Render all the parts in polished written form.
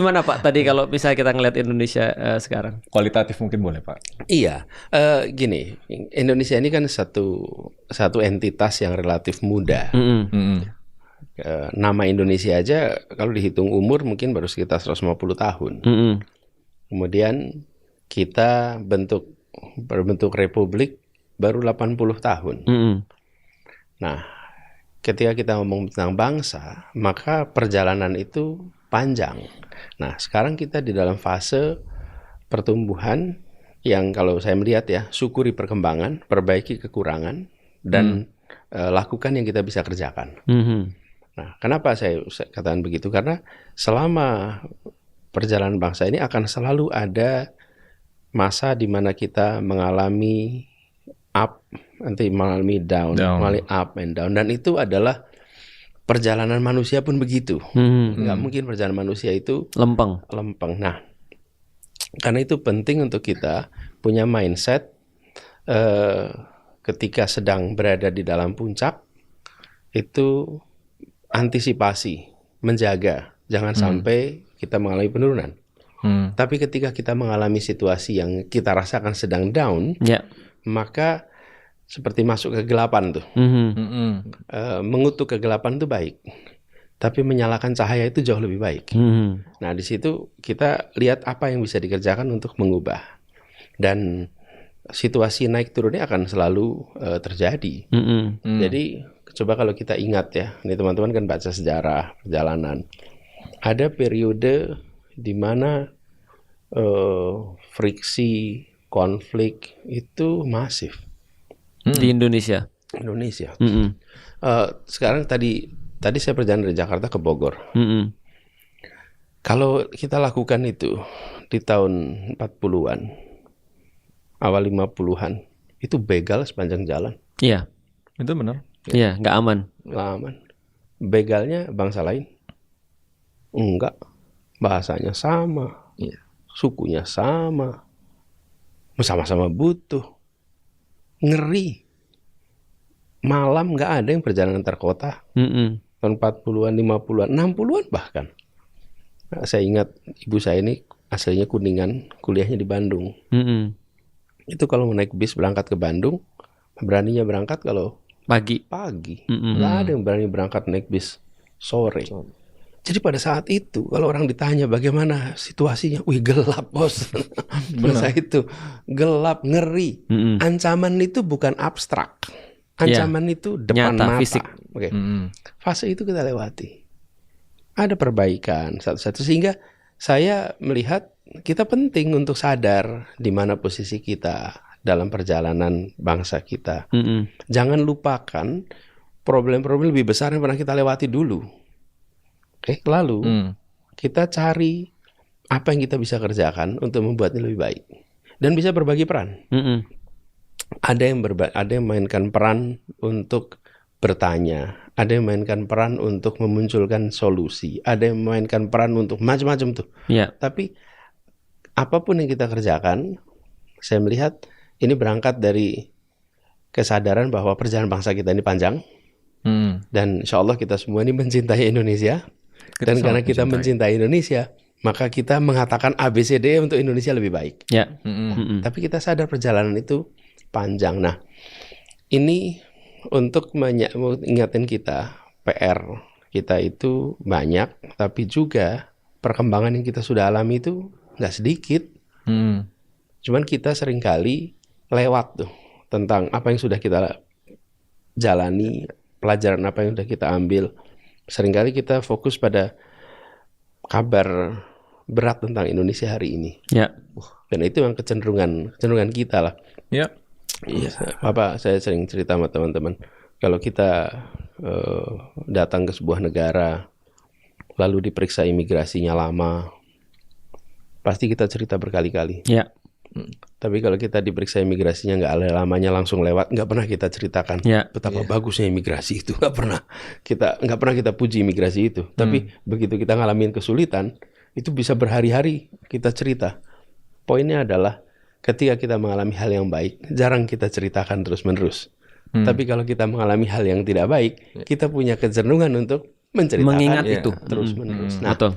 Gimana Pak tadi kalau misalnya kita ngelihat Indonesia sekarang? Kualitatif mungkin boleh Pak. Iya, gini, Indonesia ini kan satu entitas yang relatif muda. Nama Indonesia aja kalau dihitung umur mungkin baru sekitar 150 tahun. Kemudian kita berbentuk republik baru 80 tahun. Nah, ketika kita ngomong tentang bangsa, maka perjalanan itu panjang. Nah, sekarang kita di dalam fase pertumbuhan yang kalau saya melihat ya, syukuri perkembangan, perbaiki kekurangan, dan lakukan yang kita bisa kerjakan. Nah, kenapa saya katakan begitu? Karena selama perjalanan bangsa ini akan selalu ada masa di mana kita mengalami up, nanti mengalami down, mengalami up and down, dan itu adalah perjalanan manusia pun begitu. Nggak mungkin perjalanan manusia itu lempeng. Nah, karena itu penting untuk kita punya mindset ketika sedang berada di dalam puncak itu antisipasi, menjaga, jangan sampai kita mengalami penurunan. Tapi ketika kita mengalami situasi yang kita rasakan sedang down, maka seperti masuk kegelapan tuh. Mengutuk kegelapan itu baik, tapi menyalakan cahaya itu jauh lebih baik. Nah, di situ kita lihat apa yang bisa dikerjakan untuk mengubah. Dan situasi naik turunnya akan selalu terjadi. Jadi coba kalau kita ingat ya, ini teman-teman kan baca sejarah perjalanan. Ada periode di mana friksi, konflik itu masif. Di Indonesia. Sekarang tadi saya perjalanan dari Jakarta ke Bogor. Kalau kita lakukan itu di tahun 40-an, awal 50-an, itu begal sepanjang jalan. Iya. Itu benar. Iya, nggak aman. Nggak aman. Begalnya bangsa lain? Enggak. Bahasanya sama. Sukunya sama. Sama-sama butuh. Ngeri. Malam nggak ada yang perjalanan antar kota. Tahun 40-an, 50-an, 60-an bahkan. Nah, saya ingat ibu saya ini aslinya Kuningan, kuliahnya di Bandung. Itu kalau mau naik bis berangkat ke Bandung, beraninya berangkat kalau pagi. Nggak ada yang berani berangkat naik bis sore. Jadi pada saat itu kalau orang ditanya bagaimana situasinya, wih gelap bos. Masa itu gelap, ngeri. Ancaman itu bukan abstrak. Ancaman itu depan nyata, mata. fisik. Fase itu kita lewati. Ada perbaikan satu-satu sehingga saya melihat kita penting untuk sadar di mana posisi kita dalam perjalanan bangsa kita. Jangan lupakan problem-problem lebih besar yang pernah kita lewati dulu. Lalu kita cari apa yang kita bisa kerjakan untuk membuatnya lebih baik dan bisa berbagi peran. Ada yang mainkan peran untuk bertanya, ada yang mainkan peran untuk memunculkan solusi, ada yang memainkan peran untuk macam-macam tuh. Tapi apapun yang kita kerjakan, saya melihat ini berangkat dari kesadaran bahwa perjalanan bangsa kita ini panjang. Dan insya Allah kita semua ini mencintai Indonesia. Dan karena kita mencintai Indonesia, maka kita mengatakan ABCD untuk Indonesia lebih baik. Tapi kita sadar perjalanan itu panjang. Nah, ini untuk mengingatkan kita, PR kita itu banyak, tapi juga perkembangan yang kita sudah alami itu nggak sedikit. Cuman kita seringkali lewat tuh tentang apa yang sudah kita jalani, pelajaran apa yang sudah kita ambil. Seringkali kita fokus pada kabar berat tentang Indonesia hari ini. Dan itu yang kecenderungan kita lah. Iya, saya sering cerita sama teman-teman. Kalau kita datang ke sebuah negara, lalu diperiksa imigrasinya lama, pasti kita cerita berkali-kali. Tapi kalau kita diperiksa imigrasinya nggak ada lamanya langsung lewat, nggak pernah kita ceritakan betapa bagusnya imigrasi itu. Nggak pernah kita puji imigrasi itu. Tapi begitu kita ngalamin kesulitan, itu bisa berhari-hari kita cerita. Poinnya adalah ketika kita mengalami hal yang baik, jarang kita ceritakan terus-menerus. Tapi kalau kita mengalami hal yang tidak baik, kita punya kecenderungan untuk menceritakan mengingat itu terus-menerus. Nah, betul.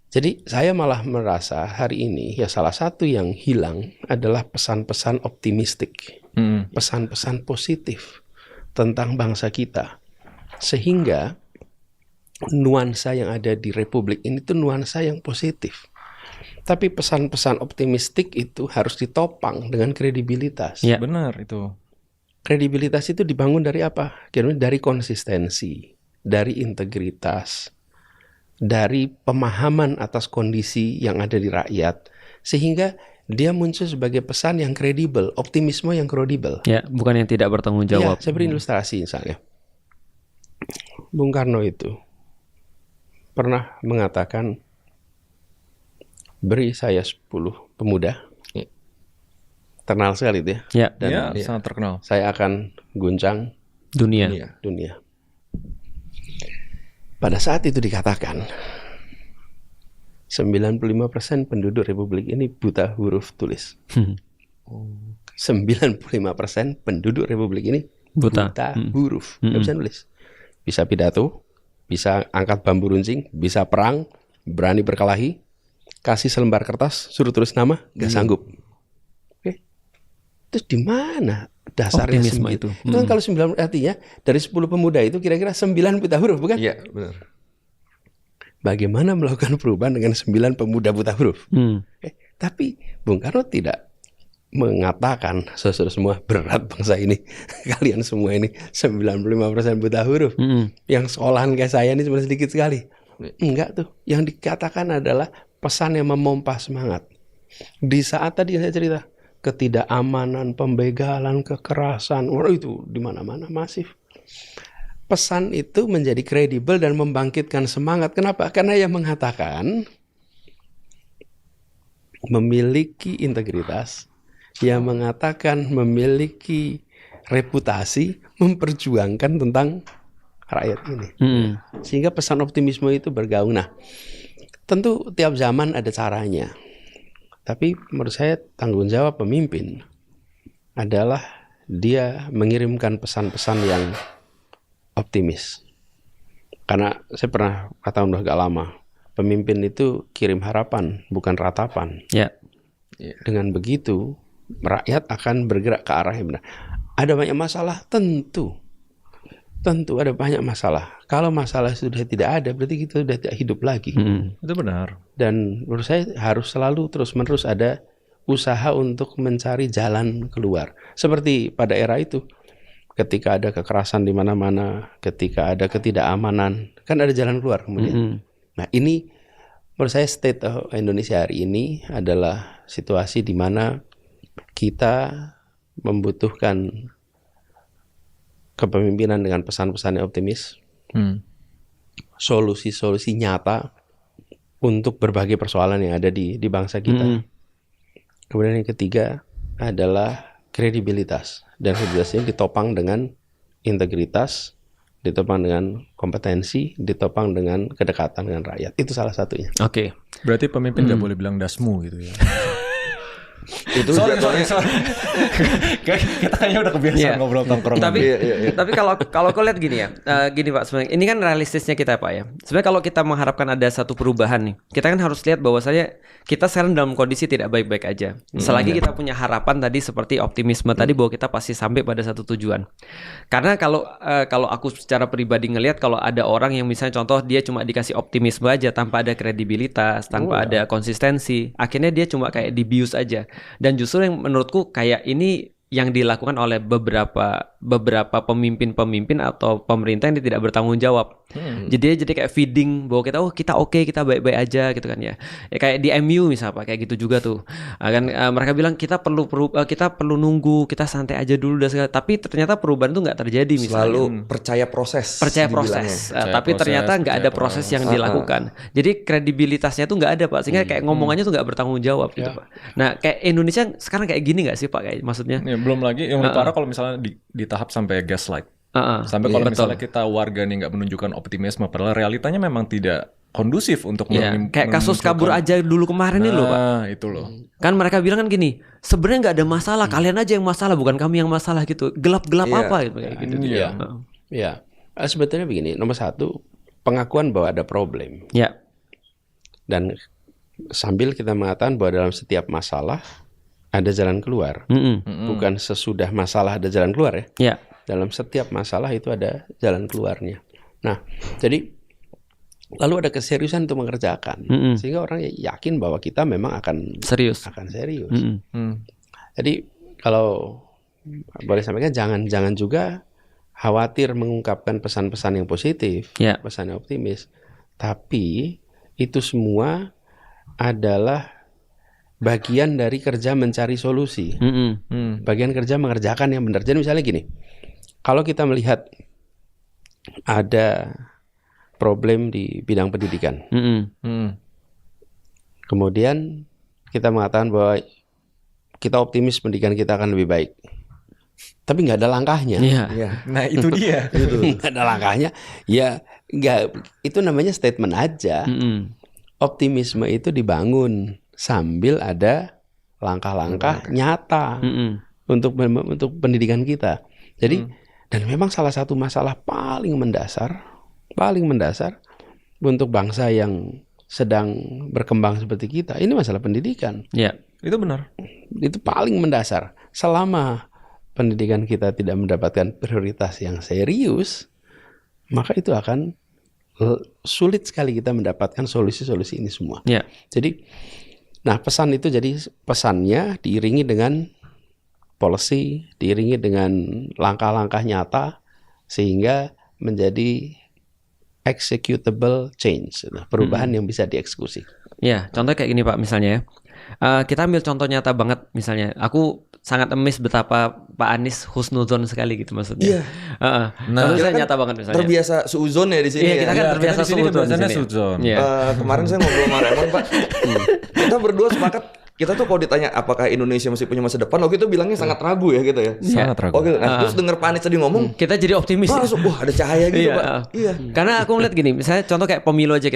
Jadi saya malah merasa hari ini ya salah satu yang hilang adalah pesan-pesan optimistik, pesan-pesan positif tentang bangsa kita. Sehingga nuansa yang ada di Republik ini tuh nuansa yang positif. Tapi pesan-pesan optimistik itu harus ditopang dengan kredibilitas. Ya. Benar itu. Kredibilitas itu dibangun dari apa? Dari konsistensi, dari integritas, dari pemahaman atas kondisi yang ada di rakyat, sehingga dia muncul sebagai pesan yang kredibel, optimisme yang kredibel. Ya, bukan yang tidak bertanggung jawab. Ya, saya beri ilustrasi misalnya. Bung Karno itu pernah mengatakan, beri saya 10 pemuda. Terkenal sekali itu ya. Ya, Dan sangat terkenal. saya akan guncang dunia. dunia. Pada saat itu dikatakan 95% penduduk Republik ini buta huruf tulis. 95% penduduk Republik ini buta huruf, nggak bisa nulis. Bisa pidato, bisa angkat bambu runcing, bisa perang, berani berkelahi, kasih selembar kertas, suruh tulis nama, nggak sanggup. Oke. Terus di mana dasarnya Optimisme itu? Itu kan kalau 9 artinya dari 10 pemuda itu kira-kira 9 buta huruf, bukan? Iya, benar. Bagaimana melakukan perubahan dengan 9 pemuda buta huruf? Tapi Bung Karno tidak mengatakan, saudara semua, berat bangsa ini. Kalian semua ini 95% buta huruf. Yang sekolahan kayak saya ini cuma sedikit sekali. Enggak tuh. Yang dikatakan adalah pesan yang memompa semangat. Di saat tadi saya cerita, ketidakamanan, pembegalan, kekerasan, itu di mana-mana masif. Pesan itu menjadi kredibel dan membangkitkan semangat. Kenapa? Karena yang mengatakan memiliki integritas, yang mengatakan memiliki reputasi, memperjuangkan tentang rakyat ini. Sehingga pesan optimisme itu bergaung. Nah, tentu tiap zaman ada caranya. Tapi menurut saya tanggung jawab pemimpin adalah dia mengirimkan pesan-pesan yang optimis. Karena saya pernah kata udah gak lama, pemimpin itu kirim harapan, bukan ratapan. Ya. Dengan begitu, rakyat akan bergerak ke arah yang benar. Ada banyak masalah, tentu ada banyak masalah. Kalau masalah sudah tidak ada, berarti kita sudah tidak hidup lagi. Itu benar. Dan menurut saya harus selalu terus-menerus ada usaha untuk mencari jalan keluar. Seperti pada era itu, ketika ada kekerasan di mana-mana, ketika ada ketidakamanan, kan ada jalan keluar kemudian. Nah, ini menurut saya state of Indonesia hari ini adalah situasi di mana kita membutuhkan kepemimpinan dengan pesan-pesan yang optimis, solusi-solusi nyata untuk berbagai persoalan yang ada di bangsa kita. Kemudian yang ketiga adalah kredibilitas, dan kredibilitasnya ditopang dengan integritas, ditopang dengan kompetensi, ditopang dengan kedekatan dengan rakyat. Itu salah satunya. Oke. Berarti pemimpin nggak boleh bilang dasmu gitu ya. Itu sorry. Kita kayaknya udah kebiasaan ngobrol tongkrong. Tapi kalau kau lihat gini ya, gini Pak, sebenarnya ini kan realistisnya kita Pak ya. Sebenarnya kalau kita mengharapkan ada satu perubahan nih, kita kan harus lihat bahwasanya kita sekarang dalam kondisi tidak baik-baik aja. Selagi kita punya harapan tadi seperti optimisme tadi bahwa kita pasti sampai pada satu tujuan. Karena kalau aku secara pribadi ngelihat kalau ada orang yang misalnya contoh dia cuma dikasih optimisme aja tanpa ada kredibilitas, tanpa ada konsistensi, akhirnya dia cuma kayak dibius aja. Dan justru yang menurutku kayak ini yang dilakukan oleh beberapa pemimpin atau pemerintah yang tidak bertanggung jawab. Jadi kayak feeding bahwa kita oke, kita baik-baik aja gitu kan ya. Ya kayak di MU misalnya Pak, kayak gitu juga tuh. Mereka bilang kita perlu nunggu, kita santai aja dulu dan segala. Tapi ternyata perubahan itu nggak terjadi misalnya. Selalu percaya proses. Tapi ternyata nggak ada proses yang dilakukan. Jadi kredibilitasnya tuh nggak ada Pak. Sehingga kayak ngomongannya tuh nggak bertanggung jawab gitu Pak. Nah kayak Indonesia sekarang kayak gini nggak sih Pak? Kayak maksudnya? Ya, belum lagi yang lebih parah kalau misalnya di tahap sampai gaslight. Sampai kalau misalnya kita warga nih nggak menunjukkan optimisme, padahal realitanya memang tidak kondusif untuk kayak kasus kabur aja dulu kemarin nih loh Pak. Itu loh. Kan mereka bilang kan gini, sebenarnya nggak ada masalah, kalian aja yang masalah, bukan kami yang masalah gitu. Gelap-gelap apa gitu kayak gitu. Sebetulnya begini, nomor satu pengakuan bahwa ada problem. Ya. Dan sambil kita mengatakan bahwa dalam setiap masalah ada jalan keluar. Bukan sesudah masalah ada jalan keluar ya. Yeah. Dalam setiap masalah itu ada jalan keluarnya. Nah, jadi lalu ada keseriusan untuk mengerjakan. Sehingga orang yakin bahwa kita memang akan serius. Jadi kalau boleh sampaikan, jangan juga khawatir mengungkapkan pesan-pesan yang positif, pesan yang optimis. Tapi itu semua adalah bagian dari kerja mencari solusi. Bagian kerja mengerjakan yang benar. Jadi misalnya gini, kalau kita melihat ada problem di bidang pendidikan, kemudian kita mengatakan bahwa kita optimis pendidikan kita akan lebih baik, tapi nggak ada langkahnya. Nah itu dia. Nggak ada langkahnya. Ya nggak, itu namanya statement aja. Optimisme itu dibangun sambil ada langkah-langkah nyata untuk pendidikan kita. Jadi dan memang salah satu masalah paling mendasar untuk bangsa yang sedang berkembang seperti kita, ini masalah pendidikan. Itu benar. Itu paling mendasar. Selama pendidikan kita tidak mendapatkan prioritas yang serius, maka itu akan sulit sekali kita mendapatkan solusi-solusi ini semua. Jadi, nah pesan itu jadi pesannya diiringi dengan policy, diiringi dengan langkah-langkah nyata sehingga menjadi executable change, perubahan yang bisa dieksekusi. Contoh kayak gini Pak, misalnya ya. Kita ambil contoh nyata banget, misalnya aku sangat amazed betapa Pak Anies husnuzon sekali gitu maksudnya. Nah, kita kan nyata banget misalnya. Terbiasa suuzon ya di sini. Kita kan terbiasa suuzon. Kemarin saya ngobrol sama Raymond Pak. Kita berdua sepakat, kita tuh kalau ditanya apakah Indonesia masih punya masa depan, waktu itu bilangnya sangat ragu ya gitu ya. Sangat ragu. Gitu. Nah, terus denger Pak Anies tadi ngomong, kita jadi optimis. Langsung wah ada cahaya gitu Pak. Karena aku ngeliat gini, misalnya contoh kayak pemilu aja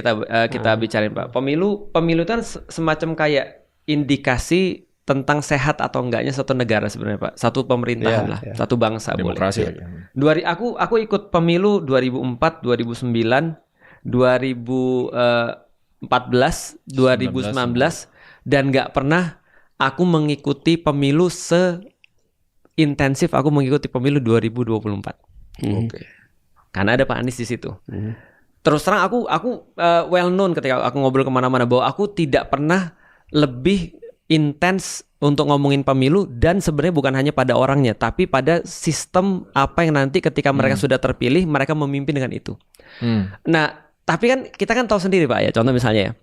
kita bicarain Pak. Pemilu itu kan semacam kayak indikasi tentang sehat atau enggaknya satu negara sebenarnya Pak. Satu pemerintahan satu bangsa. Demokrasi. Boleh. Aku ikut pemilu 2004, 2009, 2014, 2019 dan nggak pernah aku mengikuti pemilu seintensif aku mengikuti pemilu 2024. Karena ada Pak Anies di situ. Terus terang aku well known ketika aku ngobrol kemana-mana bahwa aku tidak pernah lebih intens untuk ngomongin pemilu, dan sebenarnya bukan hanya pada orangnya tapi pada sistem apa yang nanti ketika mereka sudah terpilih mereka memimpin dengan itu. Nah tapi kan kita kan tahu sendiri Pak ya, contoh misalnya ya,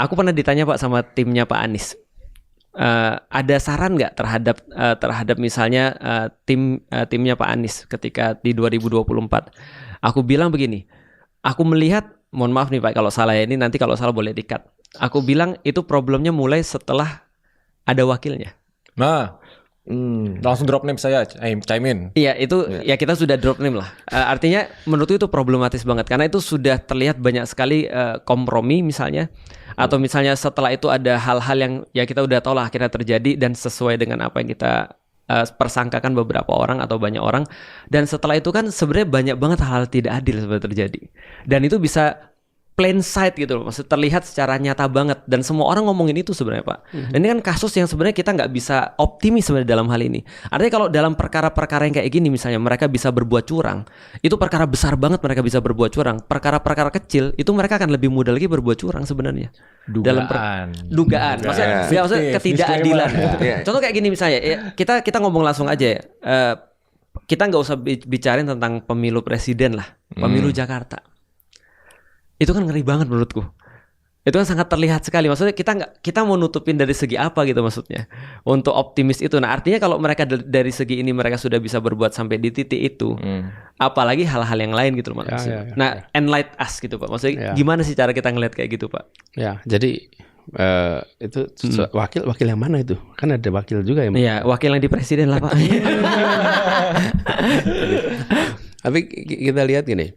aku pernah ditanya Pak sama timnya Pak Anies, ada saran nggak terhadap misalnya timnya Pak Anies ketika di 2024. Aku bilang begini, aku melihat, mohon maaf nih Pak kalau salah ya, ini nanti kalau salah boleh di-cut. Aku bilang itu problemnya mulai setelah ada wakilnya. Nah, langsung drop name saya, chime in. Iya itu ya kita sudah drop name lah. Artinya menurutku itu problematis banget karena itu sudah terlihat banyak sekali kompromi misalnya, atau misalnya setelah itu ada hal-hal yang ya kita udah tahu lah akhirnya terjadi dan sesuai dengan apa yang kita persangkakan beberapa orang atau banyak orang, dan setelah itu kan sebenarnya banyak banget hal-hal tidak adil sebenarnya terjadi, dan itu bisa plain sight gitu loh, maksud terlihat secara nyata banget dan semua orang ngomongin itu sebenarnya Pak. Dan ini kan kasus yang sebenarnya kita nggak bisa optimis sebenarnya dalam hal ini. Artinya kalau dalam perkara-perkara yang kayak gini misalnya mereka bisa berbuat curang, itu perkara besar banget mereka bisa berbuat curang. Perkara-perkara kecil itu mereka akan lebih mudah lagi berbuat curang sebenarnya. Dugaan. Maksudnya ketidakadilan. Contoh kayak gini misalnya, ya, kita ngomong langsung aja ya. Kita nggak usah bicarain tentang pemilu presiden lah, pemilu Jakarta. Itu kan ngeri banget menurutku. Itu kan sangat terlihat sekali. Maksudnya kita mau nutupin dari segi apa gitu maksudnya untuk optimis itu. Nah artinya kalau mereka dari segi ini mereka sudah bisa berbuat sampai di titik itu, apalagi hal-hal yang lain gitu loh maksudnya. Nah enlighten us gitu Pak. Maksudnya gimana sih cara kita ngelihat kayak gitu Pak? Ya jadi itu wakil yang mana itu? Kan ada wakil juga ya. Iya wakil yang di presiden lah Pak. Tapi kita lihat gini.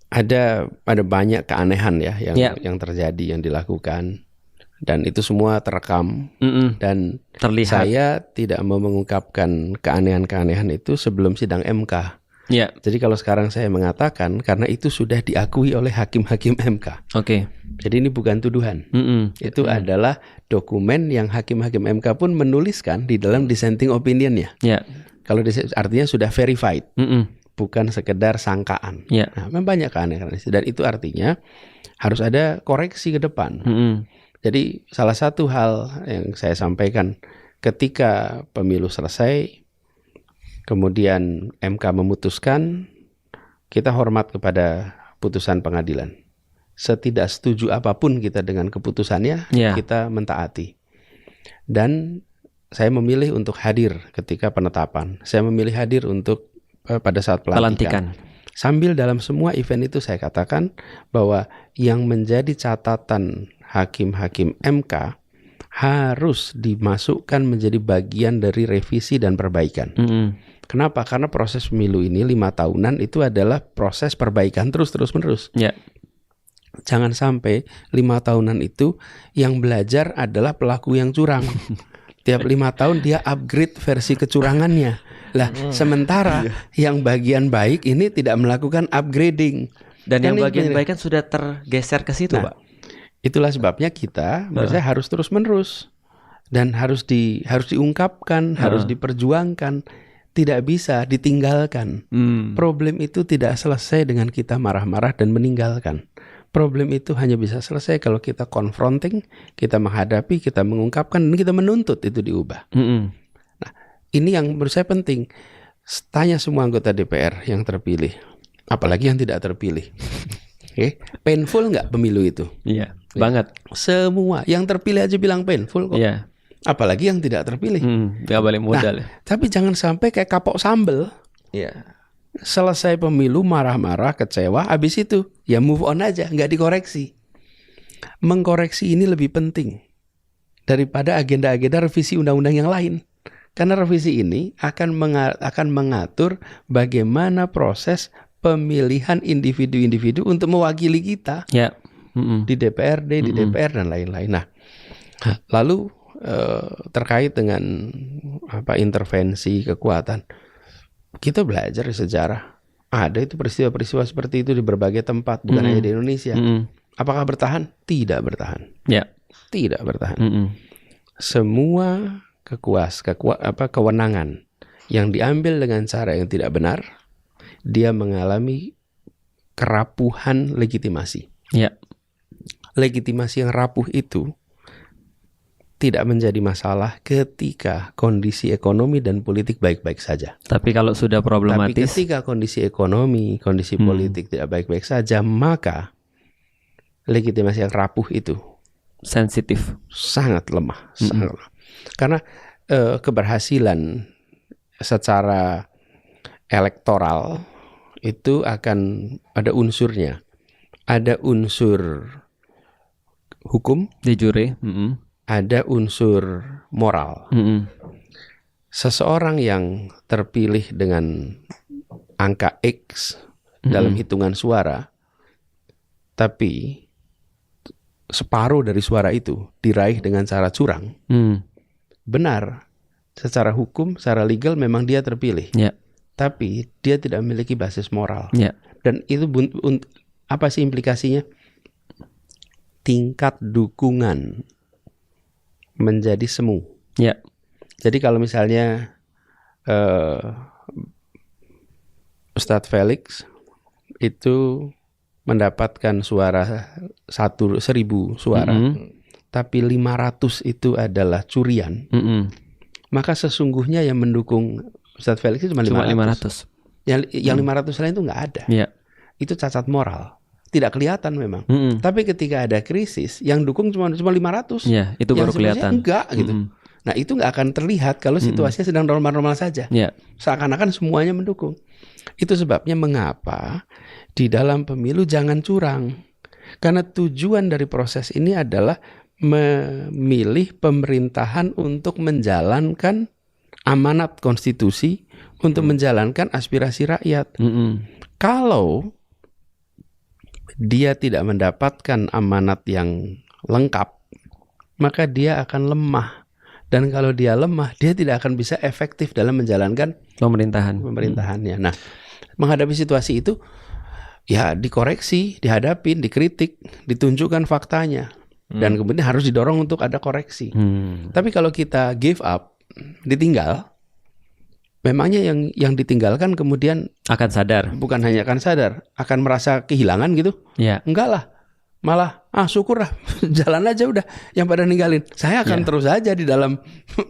Ada banyak keanehan ya yang terjadi, yang dilakukan, dan itu semua terekam dan terlihat. Saya tidak mau mengungkapkan keanehan-keanehan itu sebelum sidang MK. Ya. Jadi kalau sekarang saya mengatakan karena itu sudah diakui oleh hakim-hakim MK. Oke. Jadi ini bukan tuduhan. Itu adalah dokumen yang hakim-hakim MK pun menuliskan di dalam dissenting opinion-nya. Ya. Kalau artinya sudah verified. Bukan sekedar sangkaan. Ya. Nah, memang banyak keanehan dan itu artinya harus ada koreksi ke depan. Jadi salah satu hal yang saya sampaikan ketika pemilu selesai, kemudian MK memutuskan, kita hormat kepada putusan pengadilan. Setidak setuju apapun kita dengan keputusannya, kita mentaati. Dan saya memilih untuk hadir ketika penetapan. Saya memilih hadir untuk pada saat pelantikan. Sambil dalam semua event itu saya katakan bahwa yang menjadi catatan hakim-hakim MK harus dimasukkan menjadi bagian dari revisi dan perbaikan. Kenapa? Karena proses pemilu ini 5 tahunan itu adalah proses perbaikan terus-menerus. Jangan sampai 5 tahunan itu yang belajar adalah pelaku yang curang. Tiap 5 tahun dia upgrade versi kecurangannya. Lah, sementara yang bagian baik ini tidak melakukan upgrading. Dan yang bagian baik kan sudah tergeser ke situ, Pak. Itulah sebabnya kita menurut saya harus terus-menerus dan harus diungkapkan, harus diperjuangkan, tidak bisa ditinggalkan. Problem itu tidak selesai dengan kita marah-marah dan meninggalkan. Problem itu hanya bisa selesai kalau kita confronting, kita menghadapi, kita mengungkapkan, dan kita menuntut itu diubah. Nah, ini yang menurut saya penting. Tanya semua anggota DPR yang terpilih, apalagi yang tidak terpilih. Painful nggak pemilu itu? Iya, banget. Semua yang terpilih aja bilang painful kok. Iya. Apalagi yang tidak terpilih. Gak balik modal. Tapi jangan sampai kayak kapok sambel. Iya. Selesai pemilu marah-marah, kecewa, habis itu ya move on aja, nggak dikoreksi. Mengkoreksi ini lebih penting daripada agenda-agenda revisi undang-undang yang lain. Karena revisi ini akan mengatur bagaimana proses pemilihan individu-individu untuk mewakili kita di DPRD, di DPR dan lain-lain. Nah, lalu terkait dengan intervensi kekuatan, kita belajar di sejarah. Ada itu peristiwa-peristiwa seperti itu di berbagai tempat, bukan hanya di Indonesia. Apakah bertahan? Tidak bertahan. Tidak bertahan. Semua kewenangan yang diambil dengan cara yang tidak benar, dia mengalami kerapuhan legitimasi. Legitimasi yang rapuh itu tidak menjadi masalah ketika kondisi ekonomi dan politik baik-baik saja. Tapi kalau sudah problematis, tapi ketika kondisi ekonomi, kondisi politik tidak baik-baik saja, maka legitimasi yang rapuh itu sensitif, sangat lemah, sangat lemah. Karena keberhasilan secara elektoral itu akan ada unsurnya. Ada unsur hukum, de jure, ada unsur moral. Seseorang yang terpilih dengan angka X dalam hitungan suara, tapi separuh dari suara itu diraih dengan cara curang, benar, secara hukum, secara legal memang dia terpilih. Tapi dia tidak memiliki basis moral. Dan itu apa sih implikasinya? Tingkat dukungan menjadi semu. Jadi kalau misalnya Ustadz Felix itu mendapatkan suara 1.000 suara, tapi 500 itu adalah curian, maka sesungguhnya yang mendukung Ustadz Felix itu cuma 500. Yang 500 lain itu nggak ada. Itu cacat moral. Tidak kelihatan memang. Tapi ketika ada krisis, yang dukung cuma 500. Itu baru kelihatan. Enggak gitu. Nah itu nggak akan terlihat kalau situasinya sedang normal-normal saja. Seakan-akan semuanya mendukung. Itu sebabnya mengapa di dalam pemilu jangan curang. Karena tujuan dari proses ini adalah memilih pemerintahan untuk menjalankan amanat konstitusi, untuk menjalankan aspirasi rakyat. Kalau dia tidak mendapatkan amanat yang lengkap, maka dia akan lemah. Dan kalau dia lemah, dia tidak akan bisa efektif dalam menjalankan pemerintahannya. Nah, menghadapi situasi itu ya dikoreksi, dihadapin, dikritik, ditunjukkan faktanya, dan kemudian harus didorong untuk ada koreksi. Tapi kalau kita give up, ditinggal, memangnya yang ditinggalkan kemudian akan sadar. Bukan hanya akan sadar, akan merasa kehilangan gitu? Ya. Enggak lah, malah syukur lah, jalan aja udah. Yang pada ninggalin, saya akan terus aja di dalam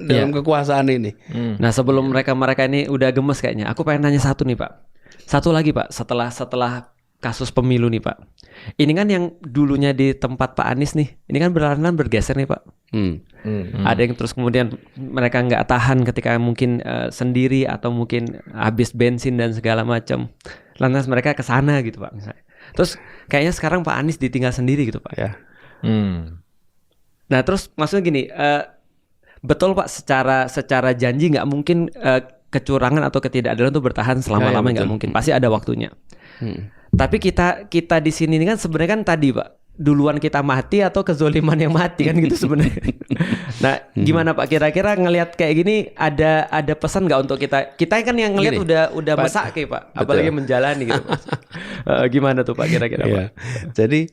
kekuasaan ini. Nah sebelum mereka ini udah gemes kayaknya, aku pengen nanya satu nih Pak. Satu lagi Pak, setelah kasus pemilu nih Pak. Ini kan yang dulunya di tempat Pak Anies nih, ini kan perlahan-lahan bergeser nih Pak. Ada yang terus kemudian mereka nggak tahan ketika mungkin sendiri atau mungkin habis bensin dan segala macam. Lantas mereka ke sana gitu Pak misalnya. Terus kayaknya sekarang Pak Anies ditinggal sendiri gitu Pak. Ya. Nah terus maksudnya gini, betul Pak secara janji nggak mungkin kecurangan atau ketidakadilan itu bertahan selama-lamanya, nggak mungkin, pasti ada waktunya. Tapi kita di sini kan sebenarnya kan tadi Pak, duluan kita mati atau kezoliman yang mati kan gitu sebenarnya. Nah gimana Pak, kira-kira ngelihat kayak gini ada pesan nggak untuk kita kan yang ngelihat udah mesak kayak Pak, apalagi menjalani gitu Pak. Gimana tuh Pak kira-kira Pak? Jadi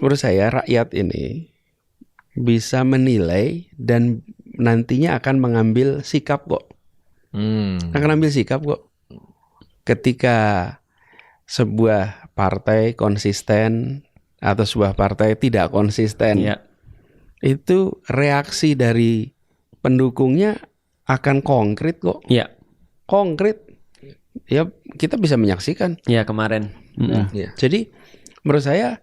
menurut saya rakyat ini bisa menilai dan nantinya akan mengambil sikap kok. Akan ambil sikap kok. Ketika sebuah partai konsisten atau sebuah partai tidak konsisten, itu reaksi dari pendukungnya akan konkret kok. Konkret. Ya kita bisa menyaksikan. Kemarin. Jadi menurut saya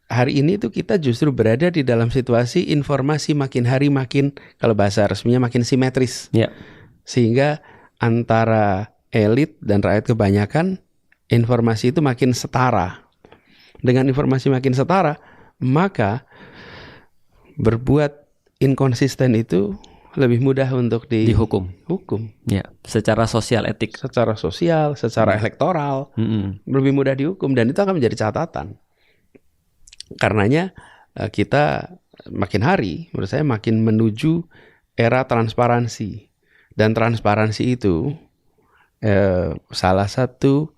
hari ini tuh kita justru berada di dalam situasi informasi makin hari makin, kalau bahasa resminya makin simetris. Sehingga antara elit dan rakyat kebanyakan informasi itu makin setara. Dengan informasi makin setara, maka berbuat inkonsisten itu lebih mudah untuk dihukum. Secara sosial etik. Secara sosial, secara elektoral, lebih mudah dihukum, dan itu akan menjadi catatan. Karenanya kita makin hari, menurut saya makin menuju era transparansi. Dan transparansi itu salah satu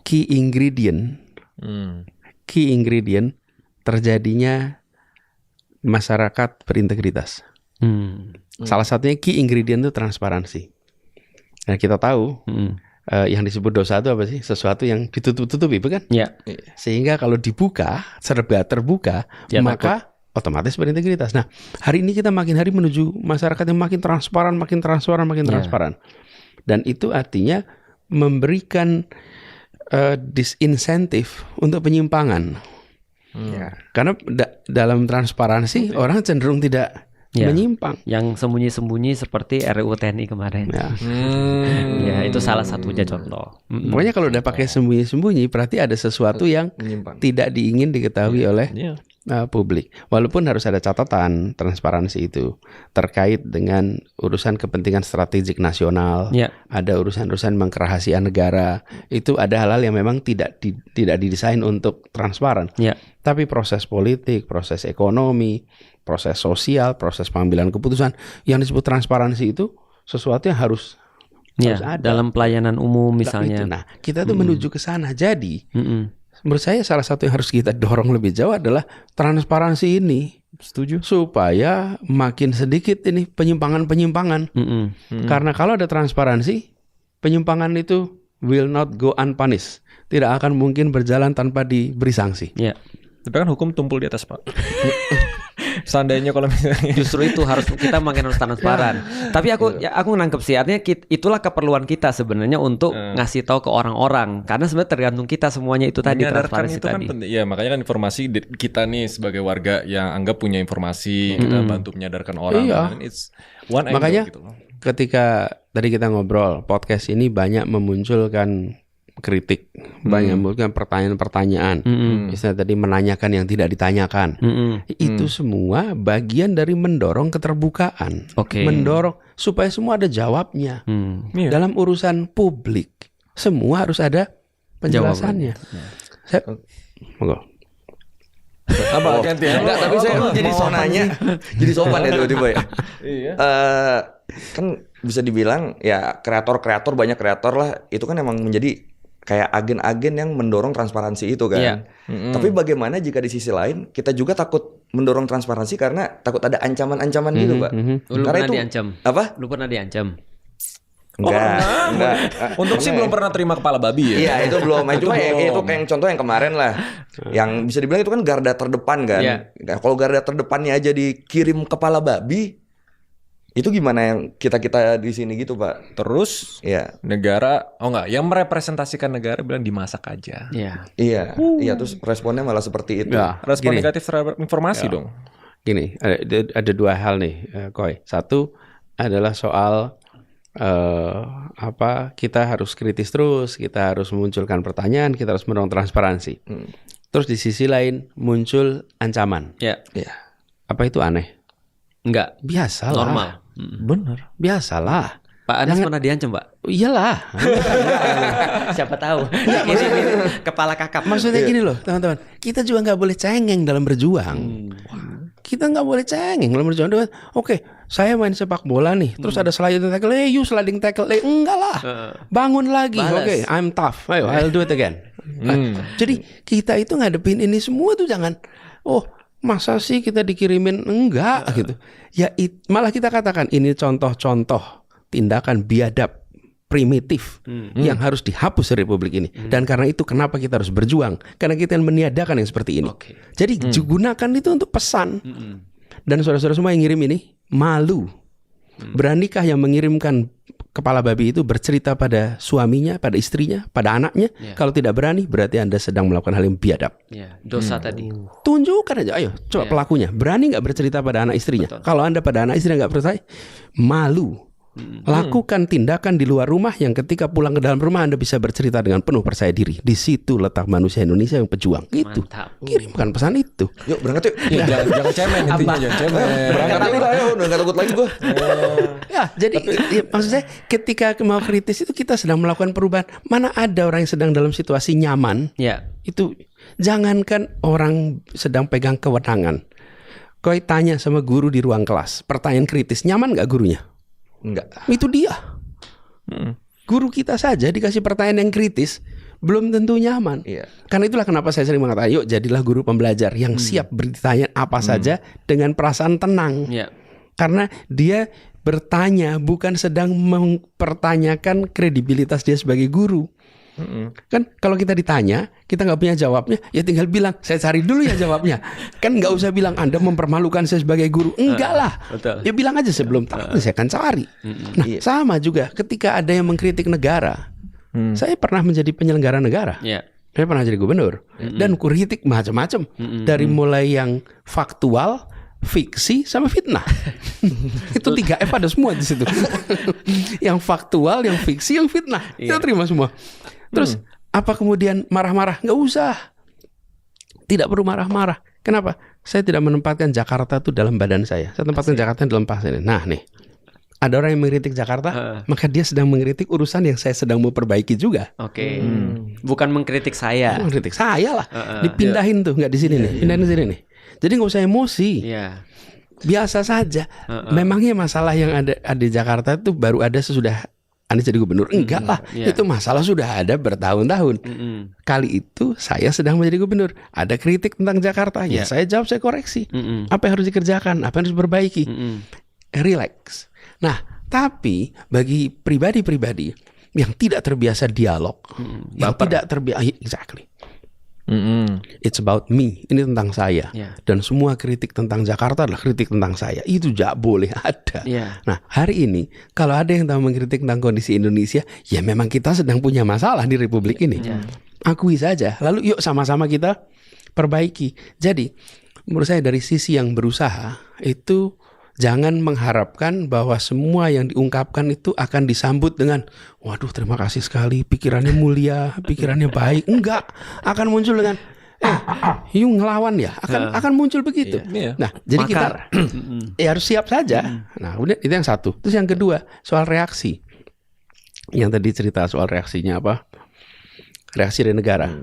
key ingredient terjadinya masyarakat berintegritas. Salah satunya key ingredient itu transparansi. Nah kita tahu yang disebut dosa itu apa sih? Sesuatu yang ditutup-tutupi, bukan? Sehingga kalau dibuka, serba terbuka, maka otomatis berintegritas. Nah, hari ini kita makin hari menuju masyarakat yang makin transparan. Dan itu artinya memberikan disinsentif untuk penyimpangan. Karena dalam transparansi orang cenderung tidak menyimpang. Yang sembunyi-sembunyi seperti RUU TNI kemarin. Itu salah satunya contoh. Pokoknya kalau udah pakai sembunyi-sembunyi, berarti ada sesuatu yang tidak diingin diketahui oleh publik. Walaupun harus ada catatan transparansi itu terkait dengan urusan kepentingan strategik nasional, ada urusan-urusan mengkerahasiaan negara, itu ada hal-hal yang memang tidak didesain untuk transparan. Tapi proses politik, proses ekonomi, proses sosial, proses pengambilan keputusan yang disebut transparansi itu sesuatu yang harus ada dalam pelayanan umum misalnya. Nah, kita tuh menuju ke sana. Jadi menurut saya salah satu yang harus kita dorong lebih jauh adalah transparansi ini. Setuju. Supaya makin sedikit ini penyimpangan-penyimpangan. Karena kalau ada transparansi, penyimpangan itu will not go unpunished. Tidak akan mungkin berjalan tanpa diberi sanksi. Tapi kan hukum tumpul di atas Pak. Seandainya kalau misalnya justru itu kita makin harus transparan. Tapi aku nangkep sih, artinya itulah keperluan kita sebenarnya untuk ngasih tahu ke orang-orang, karena sebenarnya tergantung kita semuanya itu tadi, transparansi itu tadi. Kan ya makanya kan informasi kita nih sebagai warga yang anggap punya informasi, kita bantu menyadarkan orang. It's one angle, makanya gitu loh. Ketika tadi kita ngobrol, podcast ini banyak memunculkan kritik, banyak memunculkan pertanyaan-pertanyaan. Misalnya tadi menanyakan yang tidak ditanyakan. Itu semua bagian dari mendorong keterbukaan. Mendorong supaya semua ada jawabnya. Dalam urusan publik, semua harus ada penjelasannya. Monggo. Apa gantian? Enggak, tapi saya jadi sonanya. Jadi sopan ya tiba-tiba ya. Iya. Kan bisa dibilang ya kreator banyak kreator lah itu kan emang menjadi kayak agen-agen yang mendorong transparansi itu kan. Iya. Tapi bagaimana jika di sisi lain kita juga takut mendorong transparansi karena takut ada ancaman-ancaman gitu, Pak. Lu Karena pernah diancam? Apa? Lu pernah diancam? Enggak. Untuk sih belum pernah terima kepala babi ya. Iya, itu belum. Cuma itu kayak contoh yang kemarin lah. Yang bisa dibilang itu kan garda terdepan kan. Iya. Nah, kalau garda terdepannya aja dikirim kepala babi, itu gimana yang kita di sini gitu, Pak? Terus Iya. negara, yang merepresentasikan negara bilang dimasak aja. Iya. Iya, terus responnya malah seperti itu. Ya, Respon gini. negatif terhadap informasi dong. Gini, ada dua hal nih, Koy. Satu adalah soal kita harus kritis terus, kita harus memunculkan pertanyaan, kita harus mendorong transparansi. Terus di sisi lain muncul ancaman. Iya. Iya. Apa itu aneh? Enggak. Biasalah. Normal. Bener. Biasalah. Pak Anies pernah diancam, Pak? Iyalah. Siapa tahu. Ini kepala kakap. Maksudnya gini loh, teman-teman. Kita juga nggak boleh cengeng dalam berjuang. Kita nggak boleh cengeng dalam berjuang. Oke, saya main sepak bola nih. Terus ada sliding tackle. You sliding tackle. Enggak lah. Bangun lagi. Oke, I'm tough. Ayo, I'll do it again. Jadi kita itu ngadepin ini semua tuh jangan. Masa sih kita dikirimin? Enggak gitu. Ya malah kita katakan ini contoh-contoh tindakan biadab primitif yang harus dihapus dari Republik ini. Dan karena itu kenapa kita harus berjuang? Karena kita meniadakan yang seperti ini. Jadi gunakan itu untuk pesan. Dan saudara-saudara semua yang ngirim ini malu. Beranikah yang mengirimkan kepala babi itu bercerita pada suaminya, pada istrinya, pada anaknya? Kalau tidak berani, berarti Anda sedang melakukan hal yang biadab. Dosa tadi. Tunjukkan aja, ayo coba pelakunya. Berani nggak bercerita pada anak istrinya? Kalau Anda pada anak istrinya nggak percaya, malu. Lakukan tindakan di luar rumah yang ketika pulang ke dalam rumah Anda bisa bercerita dengan penuh percaya diri. Di situ letak manusia Indonesia yang pejuang. Gitu. Mantap. Kirimkan pesan itu. Yuk berangkat yuk. Jangan cemen intinya, jangan cemen. Berangkat yuk lah, udah gak takut lagi gue. Ya, jadi maksud saya ketika mau kritis itu kita sedang melakukan perubahan. Mana ada orang yang sedang dalam situasi nyaman? Ya. Itu jangankan orang sedang pegang kewenangan. Kau tanya sama guru di ruang kelas, pertanyaan kritis, nyaman nggak gurunya? Enggak. Itu dia. Guru kita saja dikasih pertanyaan yang kritis belum tentu nyaman. Iya. Karena itulah kenapa saya sering mengatakan, yuk jadilah guru pembelajar yang siap bertanya apa saja dengan perasaan tenang. Ya. Karena dia bertanya bukan sedang mempertanyakan kredibilitas dia sebagai guru. Kan kalau kita ditanya, kita nggak punya jawabnya, ya tinggal bilang, saya cari dulu ya jawabnya. Kan nggak usah bilang Anda mempermalukan saya sebagai guru. Enggak lah. Betul. Ya bilang aja sebelum tahu, saya akan cari. Nah, sama juga ketika ada yang mengkritik negara. Saya pernah menjadi penyelenggara negara. Ya. Saya pernah jadi gubernur. Dan kritik macam-macam. Dari mulai yang faktual, fiksi, sama fitnah. Itu 3F ada semua di situ. Yang faktual, yang fiksi, yang fitnah. Kita terima semua. Terus apa kemudian marah-marah? Nggak usah. Tidak perlu marah-marah. Kenapa? Saya tidak menempatkan Jakarta itu dalam badan saya. Saya tempatkan Jakarta dalam pas ini. Nah nih, ada orang yang mengkritik Jakarta, maka dia sedang mengkritik urusan yang saya sedang mau perbaiki juga. Oke. Bukan mengkritik saya. Mengkritik saya lah. Dipindahin tuh, nggak di sini nih. Pindahin di sini nih. Jadi nggak usah emosi. Iya. Biasa saja. Memangnya masalah yang ada di Jakarta itu baru ada sesudah Anies jadi gubernur? Enggak lah. Itu masalah sudah ada bertahun-tahun. Kali itu saya sedang menjadi gubernur. Ada kritik tentang Jakarta. Ya saya jawab, saya koreksi. Apa yang harus dikerjakan? Apa yang harus diperbaiki? Relax. Nah, tapi bagi pribadi-pribadi yang tidak terbiasa dialog, yang tidak terbiasa, exactly. It's about me. Ini tentang saya. Dan semua kritik tentang Jakarta adalah kritik tentang saya. Itu tidak boleh ada. Nah, hari ini kalau ada yang tahu mengkritik tentang kondisi Indonesia, ya memang kita sedang punya masalah di Republik ini. Akui saja. Lalu yuk sama-sama kita perbaiki. Jadi menurut saya dari sisi yang berusaha itu jangan mengharapkan bahwa semua yang diungkapkan itu akan disambut dengan waduh terima kasih sekali, pikirannya mulia, pikirannya baik. Enggak, akan muncul dengan you ngelawan ya, akan muncul begitu. Nah, jadi kita harus siap saja. Nah, udah itu yang satu. Terus yang kedua, soal reaksi. Yang tadi cerita soal reaksinya apa? Reaksi dari negara.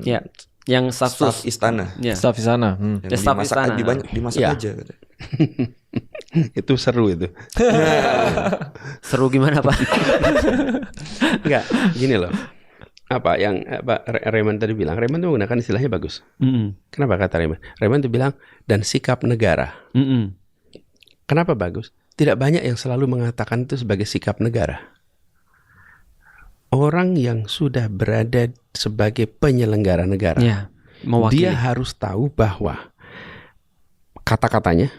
Yang staf istana. Ya. Staf istana. Yang dimasak Ya. aja. Katanya. Itu seru itu. Seru gimana Pak? Enggak, gini loh. Apa yang Raymond tadi bilang? Raymond itu menggunakan istilahnya bagus. Kenapa kata Raymond? Raymond itu bilang dan sikap negara. Kenapa bagus? Tidak banyak yang selalu mengatakan itu sebagai sikap negara. Orang yang sudah berada sebagai penyelenggara negara, Ya, mewakili. dia harus tahu bahwa kata-katanya,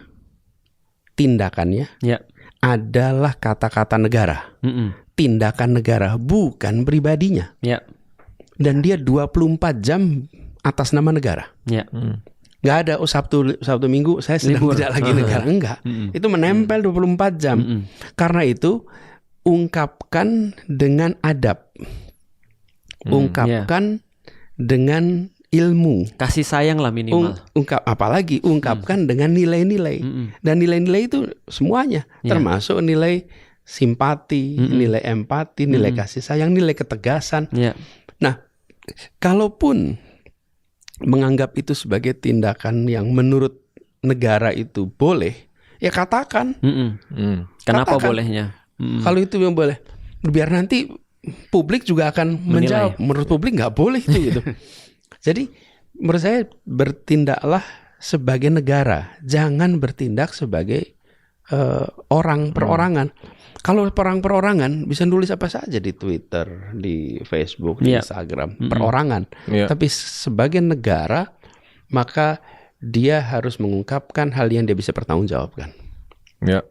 tindakannya Ya. adalah kata-kata negara. Tindakan negara, bukan pribadinya. Ya. Dan dia 24 jam atas nama negara. Ya. Nggak ada Sabtu Minggu saya sedang Libur. tidak lagi negara. Enggak. Itu menempel 24 jam. Karena itu ungkapkan dengan adab. Ungkapkan dengan ilmu. Kasih sayang lah minimal. Ungkapkan dengan nilai-nilai. Dan nilai-nilai itu semuanya, termasuk nilai simpati, nilai empati, nilai kasih sayang, nilai ketegasan. Ya. Nah, kalaupun menganggap itu sebagai tindakan yang menurut negara itu boleh, ya katakan. Kenapa Katakan. bolehnya? Kalau itu yang boleh, biar nanti publik juga akan menjawab. Menurut publik nggak boleh itu gitu. Jadi menurut saya bertindaklah sebagai negara, jangan bertindak sebagai orang perorangan. Kalau perang perorangan bisa nulis apa saja di Twitter, di Facebook, di Instagram, perorangan. Tapi sebagai negara, maka dia harus mengungkapkan hal yang dia bisa pertanggungjawabkan. Ya.